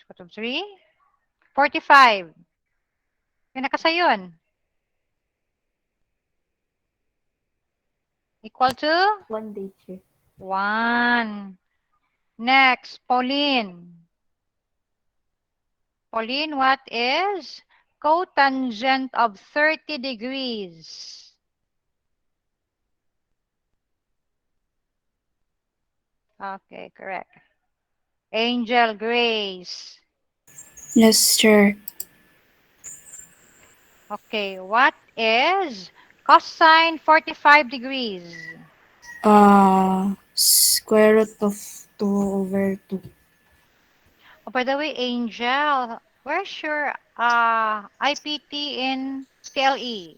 Square root of 3. 45. Yung nakasa yun. Equal to? 1 teacher. 1. Next, Pauline. Pauline, what is cotangent of 30 degrees? Okay, correct. Angel Grace. Yes, sir. Okay, what is cosine 45 degrees? Square root of 2 over 2. Oh, by the way, Angel, where's your IPT in TLE?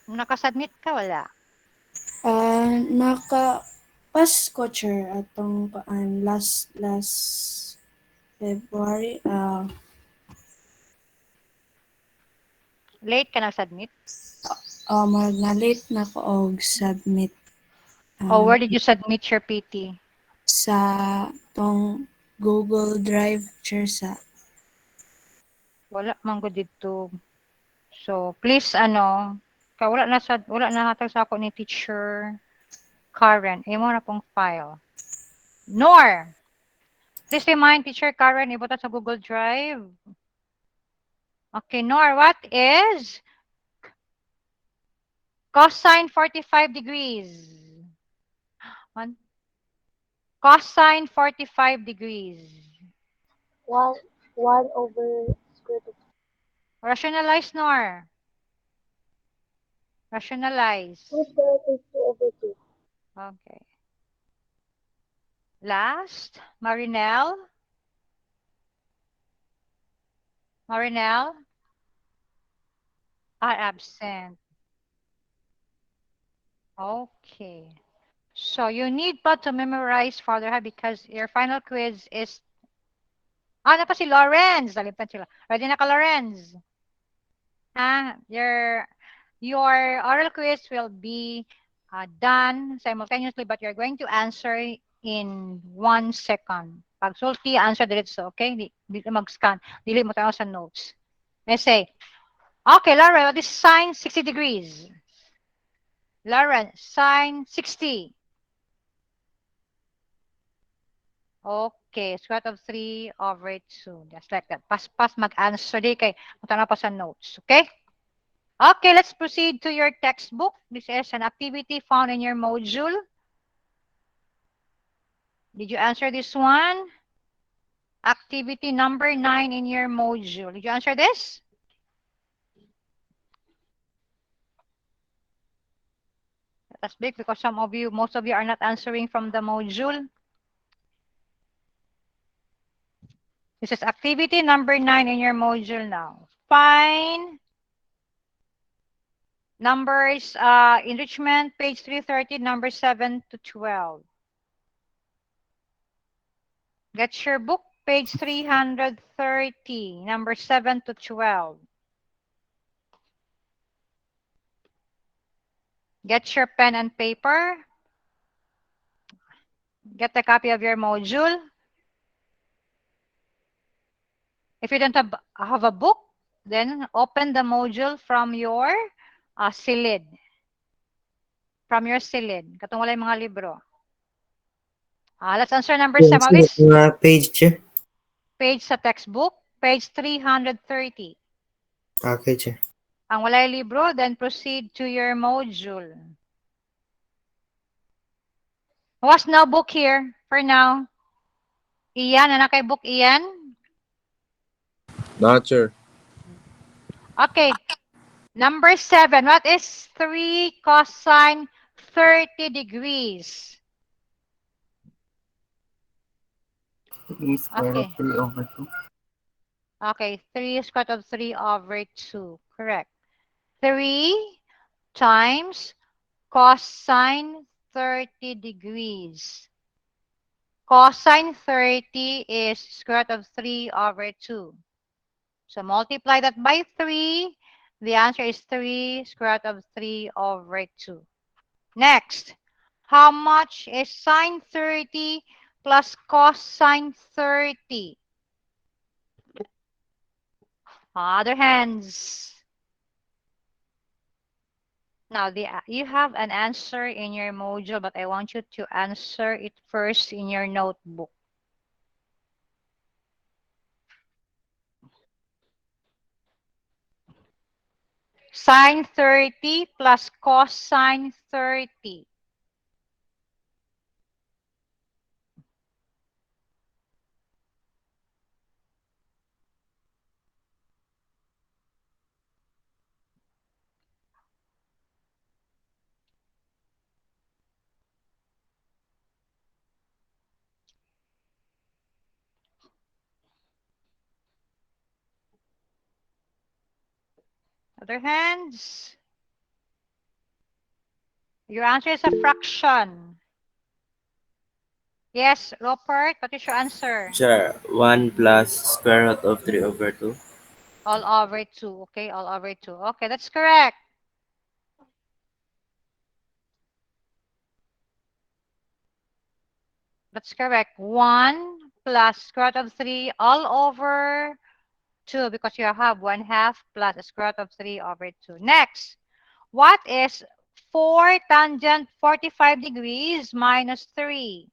Nakasubmit ka, wala? Naka-pass ko, sir, atong last February. Late ka nag-submit? Marag na late na ko og submit Oh, where did you submit your PT? sa tong Google Drive, sir, sa Wala man ko dito. So, please, wala na hatag sa ako ni teacher Karen. Imo na pong file. Nor, please remind teacher Karen, ibutan sa Google Drive. Okay, Nor, what is cosine 45 degrees? Cosine 45 degrees. 1 over square root of Rationalize, Nor. Rationalize. 2 square root is 2 over 2. Okay. Last, Marinelle. Marinelle are absent. Okay. So you need pa to memorize further because your final quiz is na pa si Lawrence. Nalimutan sila. Ready na ka, Lawrence? Your oral quiz will be done simultaneously, but you're going to answer in 1 second. Pag sulti, answer diretso, okay? Di mag-scan. Dili mo tayo sa notes. Let's say, okay, Lauren, what is sine 60 degrees? Lauren, sine 60. Okay, square root of 3 over 2. Just like that. Pas mag-answer di kay punta na pa sa notes. Okay? Okay, let's proceed to your textbook. This is an activity found in your module. Did you answer this one? Activity number 9 in your module. Did you answer this? That's big because most of you are not answering from the module. This is activity number 9 in your module now. Find numbers, enrichment, page 330, number 7 to 12. Get your book, page 330, number 7 to 12. Get your pen and paper. Get a copy of your module. If you don't have a book, then open the module from your silid. From your silid. Katong wala yung mga libro. Let's answer number 7. This Page, sir. page sa textbook, page 330. Okay, sir. Ang wala yung libro, then proceed to your module. What's no book here for now? Ian, ano kay book Ian? Not sure. Okay. Number 7. What is 3 cosine 30 degrees? Square Okay. of 3 over 2. Okay, 3 is square root of 3 over 2. Correct. 3 times cosine 30 degrees. Cosine 30 is square root of 3 over 2. So multiply that by 3. The answer is 3 square root of 3 over 2. Next, how much is sine 30 plus cosine 30. Other hands. Now, you have an answer in your module, but I want you to answer it first in your notebook. Sine 30 plus cosine 30. Other hands. Your answer is a fraction. Yes, Rupert, what is your answer? Sure. 1 plus square root of 3 over 2. All over 2. Okay, all over 2. Okay, that's correct. That's correct. 1 plus square root of 3 all over 2 because you have 1/2 plus the square root of 3 over 2. Next, what is 4 tangent 45 degrees minus 3?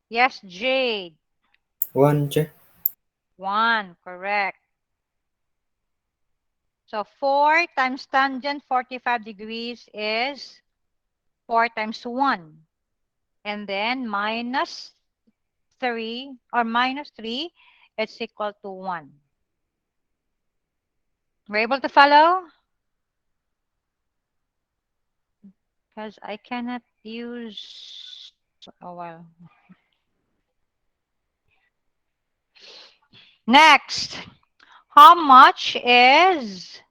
Yes, Jade. 1, che. 1, correct. So 4 times tangent 45 degrees is 4 times 1. And then minus 3 or minus 3, it's equal to 1. We're able to follow? Because I cannot use, oh well. Next, how much is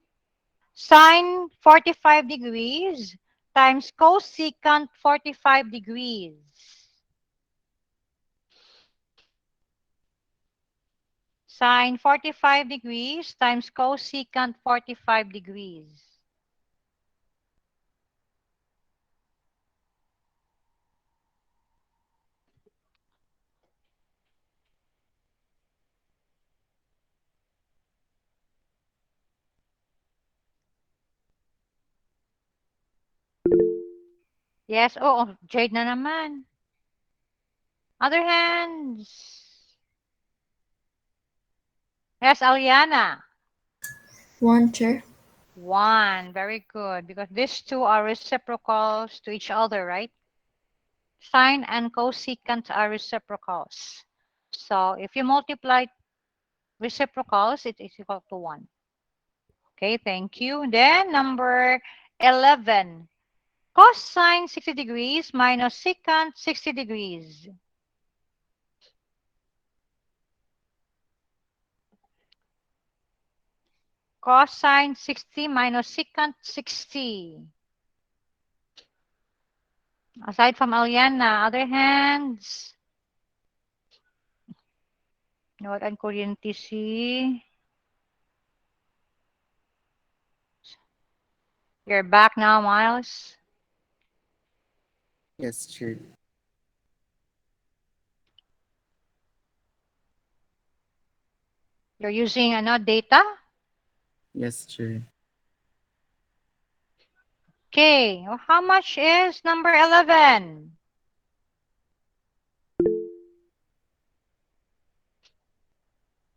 sine 45 degrees times cosecant 45 degrees? Sine 45 degrees times cosecant 45 degrees. Yes, oh, Jade na naman. Other hands. Yes, Aliana. 1, chair. 1, very good. Because these two are reciprocals to each other, right? Sine and cosecant are reciprocals. So if you multiply reciprocals, it is equal to 1. Okay, thank you. Then number 11. Cosine 60 degrees minus secant 60 degrees. Cosine 60 minus secant 60. Aside from Aliana, other hands. What ang kuryente si? You're back now, Miles. Yes, sure. You're using data? Yes, sure. Okay, well, how much is number 11?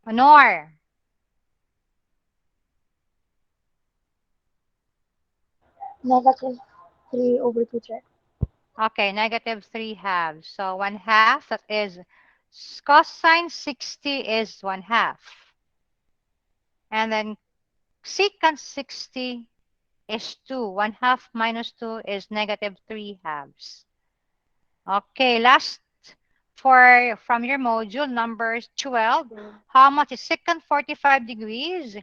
Honor. Negative 3 over 2, check. Okay, negative 3 halves. So 1/2, that is cosine 60 is 1/2. And then secant 60 is 2. 1/2 minus 2 is negative 3 halves. Okay, last from your module, number 12. How much is secant 45 degrees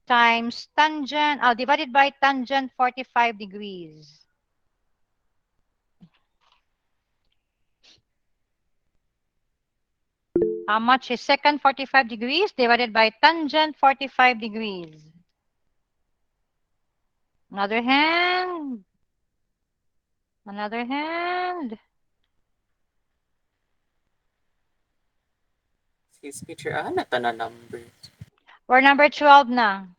times tangent, divided by tangent 45 degrees? How much is secant 45 degrees divided by tangent 45 degrees? Another hand. Another hand. His picture, nata na number. We're number 12 na.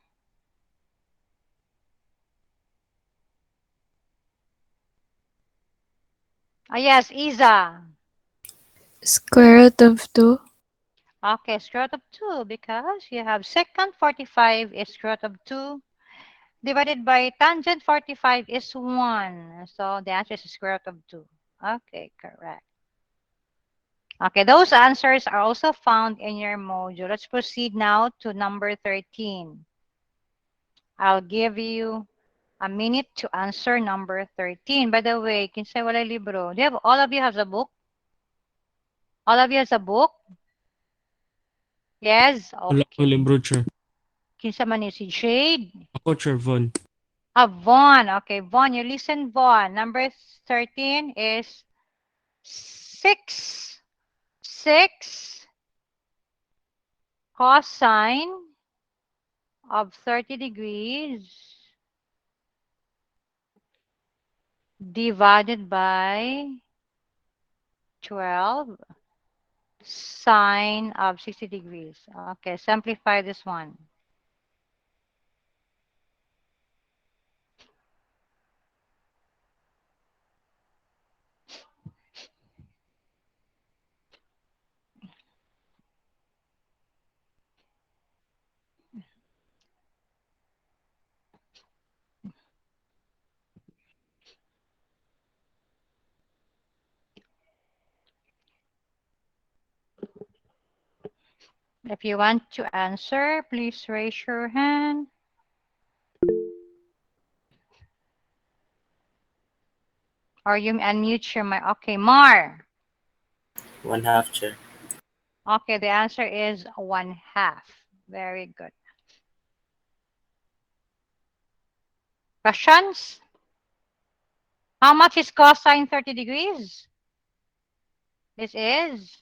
Ah, yes, Isa. Square root of 2. Okay, square root of 2 because you have secant 45 is square root of 2 divided by tangent 45 is 1. So the answer is square root of 2. Okay, correct. Okay, those answers are also found in your module. Let's proceed now to number 13. I'll give you a minute to answer number 13. By the way, kinsay walay libro? Do you have, all of you has a book? All of you has a book? Yes? Wala ko Okay. libro, Chair. Kinsa man ni si Jade? Ako, Chair Von. Ah, Vaughn. Okay, Vaughn, you listen, Vaughn. Number 13 is 6. 6 cosine of 30 degrees divided by 12 sine of 60 degrees. Okay, simplify this one. If you want to answer, please raise your hand. Or you unmute your mic. Okay, Mar. 1/2, Chair. Okay, the answer is 1/2. Very good. Questions? How much is cosine 30 degrees? This is,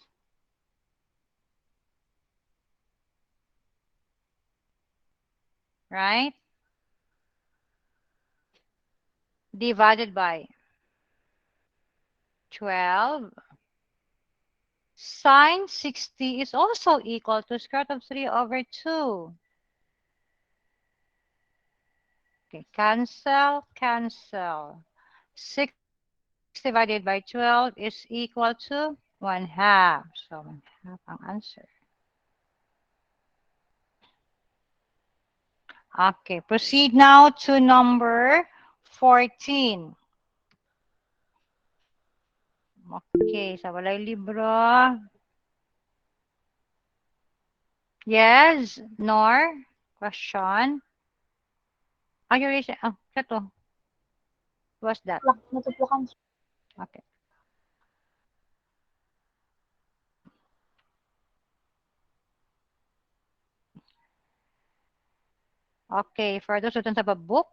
right? Divided by 12. Sine 60 is also equal to square root of 3 over 2. Okay, cancel, cancel. 6 divided by 12 is equal to 1/2. So 1/2 ang answer. Okay, proceed now to number 14. Okay, sa walay libro. Yes, Nor? Question? Are you raising? Oh, ito. What's that? Natuplakan. Okay. Okay, for those who don't have a book,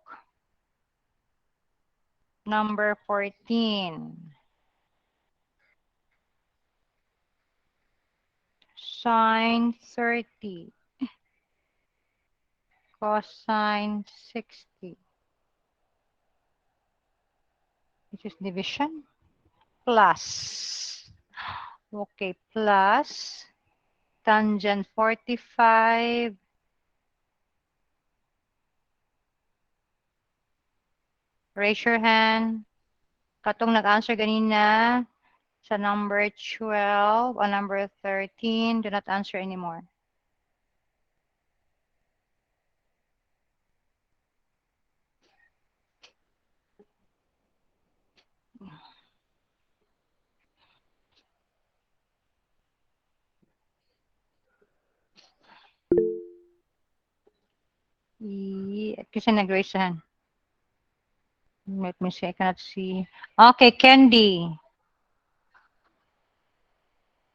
number 14. Sine 30. Cosine 60. Which is division. Plus. Okay, plus tangent 45. Raise your hand. Katong nag-answer ganina sa number 12 o number 13, do not answer anymore. Kasi nag-raise hand. Let me see, I cannot see. Okay, Candy.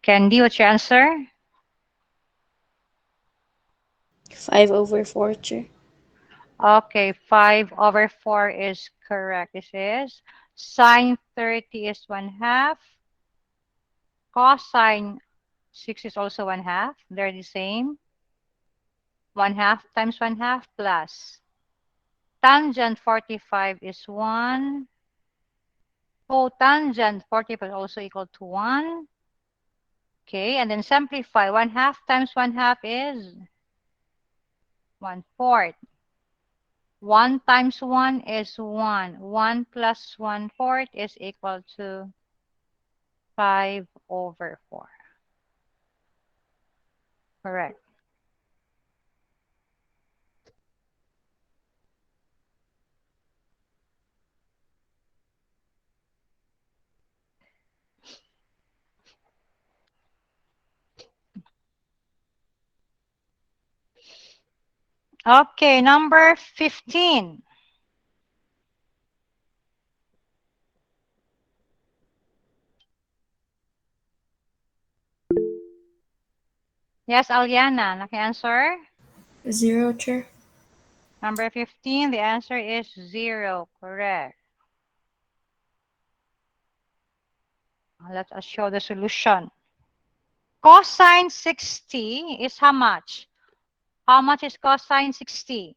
Candy, what's your answer? 5/4, Chair. Okay, 5 over 4 is correct. This is sine 30 is 1/2. Cosine 6 is also 1/2. They're the same. 1/2 times 1/2 plus. Tangent 45 is 1. Cotangent 45 is also equal to 1. Okay, and then simplify. 1/2 times 1/2 is 1/4. 1 times 1 is 1. 1 plus 1/4 is equal to 5/4. Correct. Okay, number 15. Yes, Aliana, naki-answer? 0, Chair. Number 15, the answer is 0. Correct. Let us show the solution. Cosine 60 is how much? How much is cosine 60?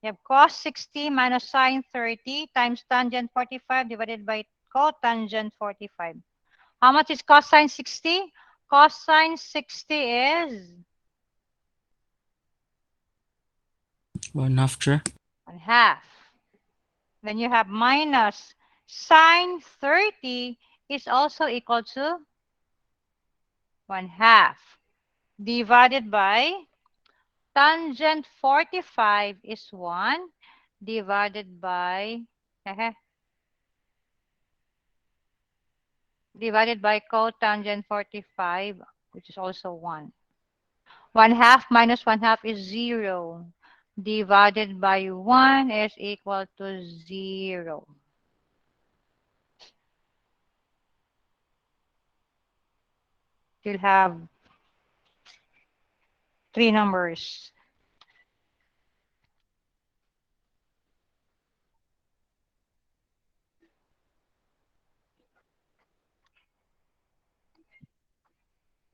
You have cos 60 minus sine 30 times tangent 45 divided by cotangent 45. How much is cosine 60? Cosine 60 is 1/2, Chair. 1/2. Then you have minus sine 30 is also equal to 1/2 divided by tangent 45 is 1 divided by divided by cotangent 45, which is also 1. 1/2 minus 1/2 is 0. Divided by 1 is equal to 0. You'll have 3 numbers.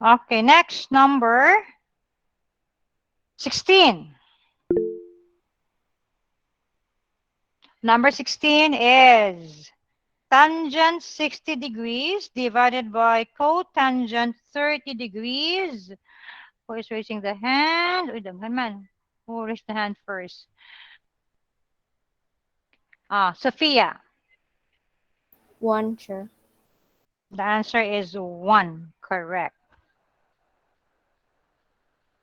Okay, next number 16. Number 16 is tangent 60 degrees divided by cotangent 30 degrees. Who is raising the hand? Uy, daghan man. Who raised the hand first? Sophia. 1, Chair. The answer is 1. Correct.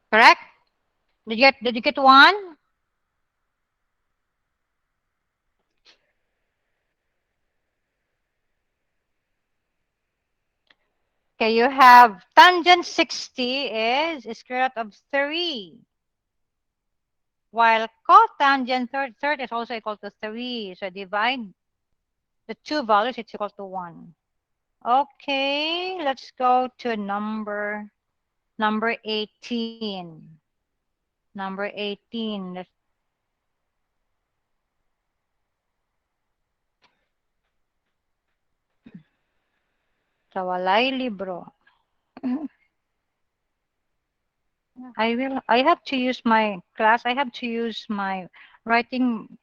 Correct? Did you get 1? Okay, you have tangent 60 is square root of 3. While cotangent 30 is also equal to 3. So divide the two values, it's equal to 1. Okay, let's go to number 18. Number 18. Sa walay libro. I have to use my class. I have to use my writing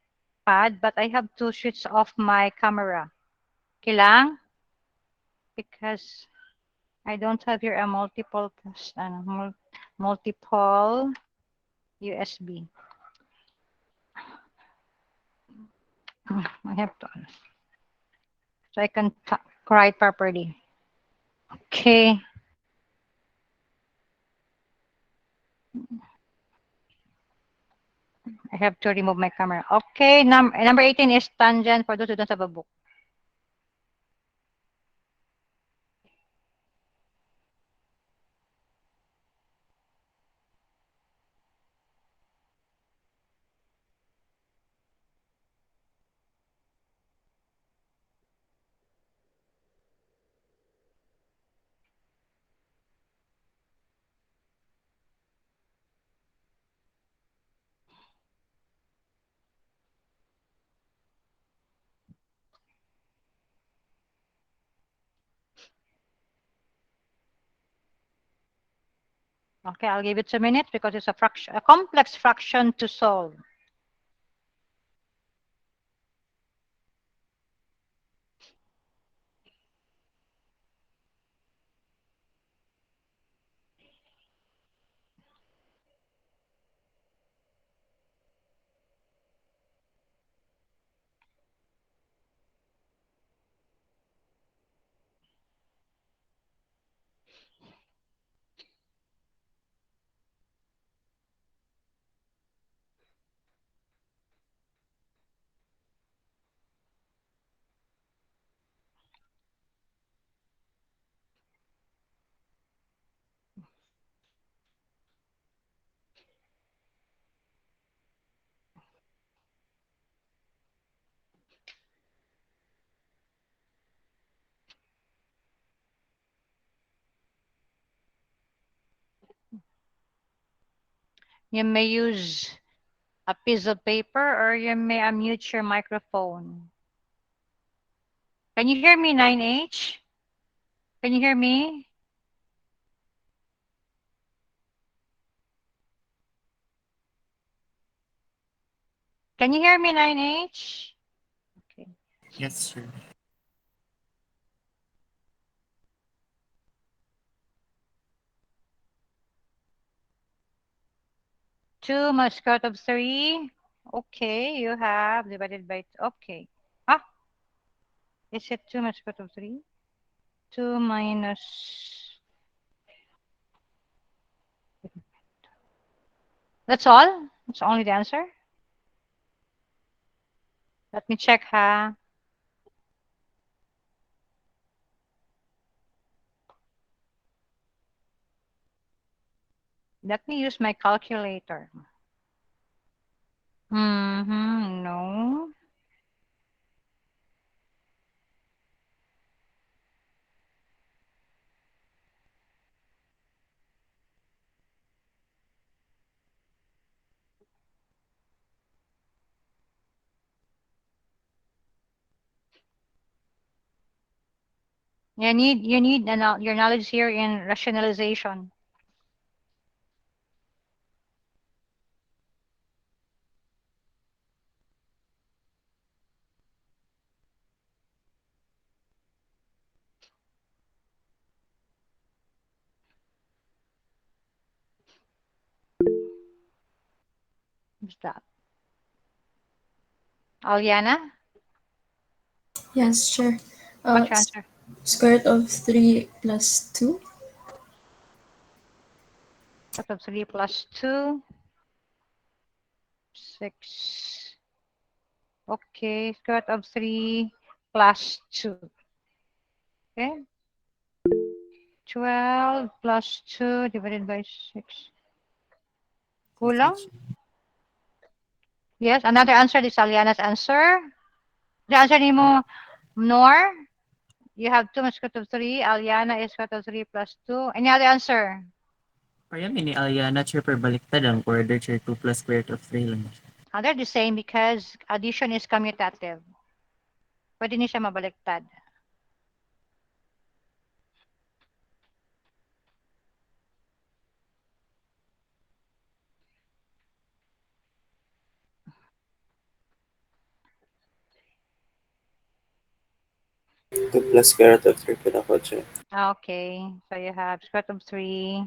pad, but I have to switch off my camera. Kilang? Because I don't have here a multiple USB. I have to, so I can write properly. Okay. I have to remove my camera. Okay, number 18 is tangent for those who don't have a book. Okay, I'll give it 2 minutes because it's a complex fraction to solve. You may use a piece of paper or you may unmute your microphone. Can you hear me, 9H? Can you hear me? Can you hear me, 9H? Okay. Yes, sir. 2 minus square root of 3. Okay, you have divided by, okay. Ah, is it 2 minus square root of 3? 2 minus, that's all? That's only the answer? Let me check, ha. Let me use my calculator. No. You need your knowledge here in rationalization. What's that? Aliana, Yes, sure. what's your answer? Square root of 3 plus 2. Root of 3 plus 2, 6. Okay, square root of 3 plus 2. Okay, 12 plus 2 divided by 6. Okay, Kulang? sir. Yes, another answer is Aliana's answer. The answer ni mo, Nor. You have 2 minus square root of 3. Aliana is square root of 3 plus 2. Any other answer? Kaya mini Aliana, sir, per baliktad ang order, sir, 2 plus square root of 3 lang. They're the same because addition is commutative. Pwede niya siya mabaliktad. 2 plus square root of 3 pala ko siya. Okay, so you have square root of 3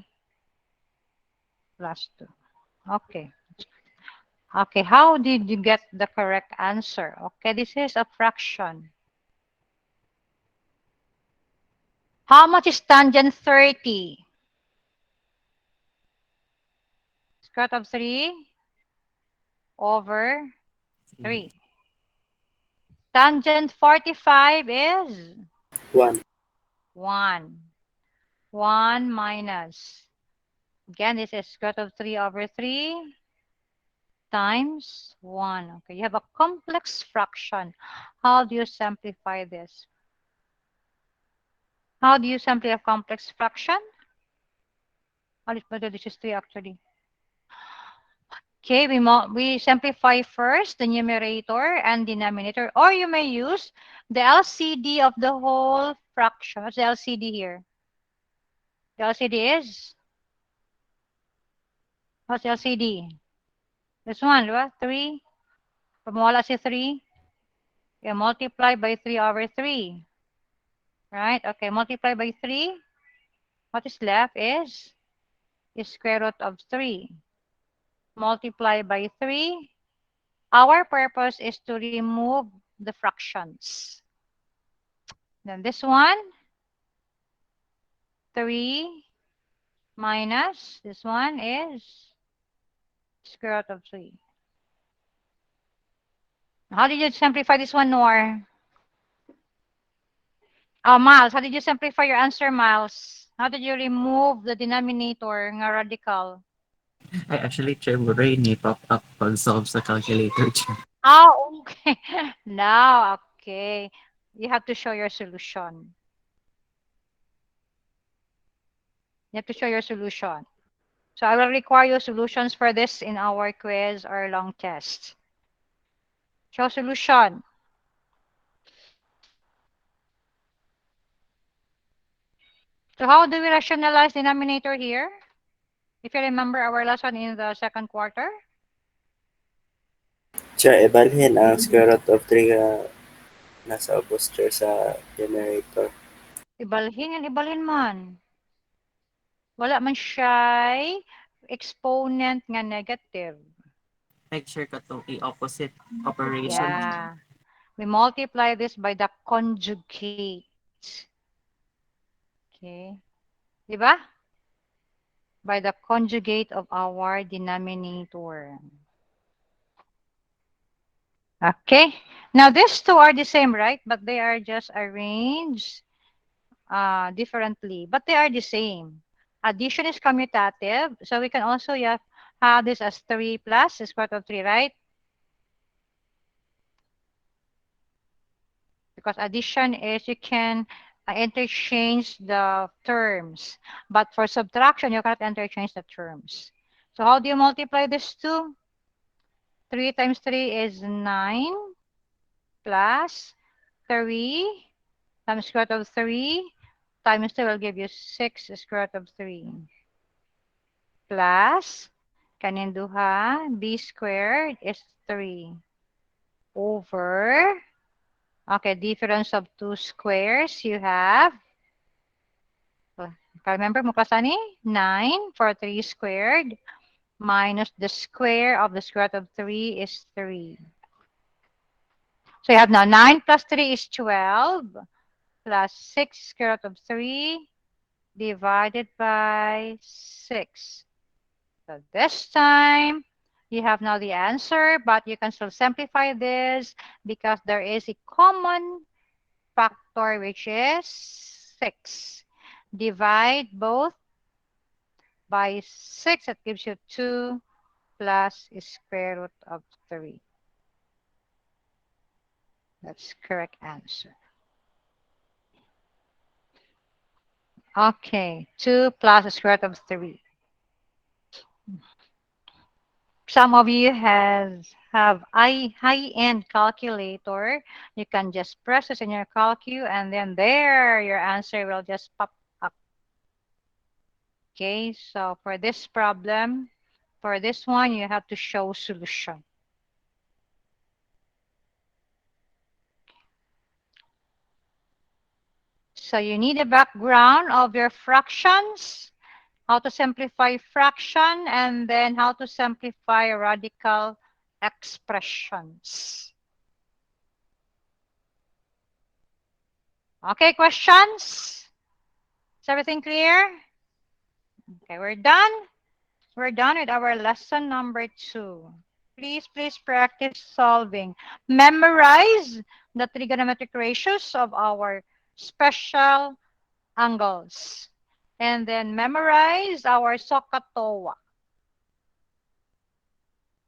plus 2. Okay. Okay, how did you get the correct answer? Okay, this is a fraction. How much is tangent 30? Square root of 3 over 3. Tangent 45 is 1. 1. 1 minus. Again, this is square root of 3 over 3 times 1. Okay, you have a complex fraction. How do you simplify this? How do you simplify a complex fraction? This is 3 actually. Okay, we simplify first the numerator and denominator, or you may use the LCD of the whole fraction. What's the LCD here? The LCD is What's LCD? This one, diba? 3. Pag mawala si 3, you multiply by 3 over 3. Right? Okay, multiply by 3. What is left is square root of 3. Multiply by 3. Our purpose is to remove the fractions. Then this one, 3 minus this one is square root of 3. How did you simplify this one, Noor? Oh, Miles, how did you simplify your answer, Miles? How did you remove the denominator ng radical? I actually try mo rin pop up pag-solve sa calculator siya. Oh, okay. Now, okay. You have to show your solution. You have to show your solution. So I will require your solutions for this in our quiz or long test. Show solution. So how do we rationalize denominator here? If you remember our lesson in the second quarter, Siya, ibalhin ang square root of 3 nga nasa opposite sa generator. ibalhin man. Wala man siya'y exponent nga negative. Like sure ka tong i-opposite operation. Yeah. We multiply this by the conjugate. Okay. Diba? By the conjugate of our denominator. Okay. Now these two are the same, right? But they are just arranged differently. But they are the same. Addition is commutative. So we can also have this as 3 plus the square root of 3, right? Because addition is you can interchange the terms. But for subtraction, you cannot interchange the terms. So how do you multiply this two? 3 times 3 is 9 plus 3 times square root of 3 times 2 will give you 6 square root of 3 plus kanin duha b squared is 3 over, okay, difference of two squares you have, remember mo kasani 9 for 3 squared minus the square of the square root of 3 is 3. So you have now 9 plus 3 is 12 plus 6 square root of 3 divided by 6. So this time, you have now the answer, but you can still simplify this because there is a common factor, which is 6. Divide both by 6. That gives you 2 plus square root of 3. That's correct answer. Okay, 2 plus square root of 3. Some of you have high-end calculator. You can just press this in your calcu and then there your answer will just pop up. Okay, so for this problem, for this one, you have to show solution. So you need a background of your fractions, how to simplify fraction, and then how to simplify radical expressions. Okay, questions? Is everything clear? Okay, we're done. We're done with our lesson number 2. Please practice solving. Memorize the trigonometric ratios of our special angles. And then memorize our SOHCAHTOA.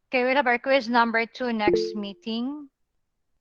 Okay, we'll have our quiz number 2 next meeting.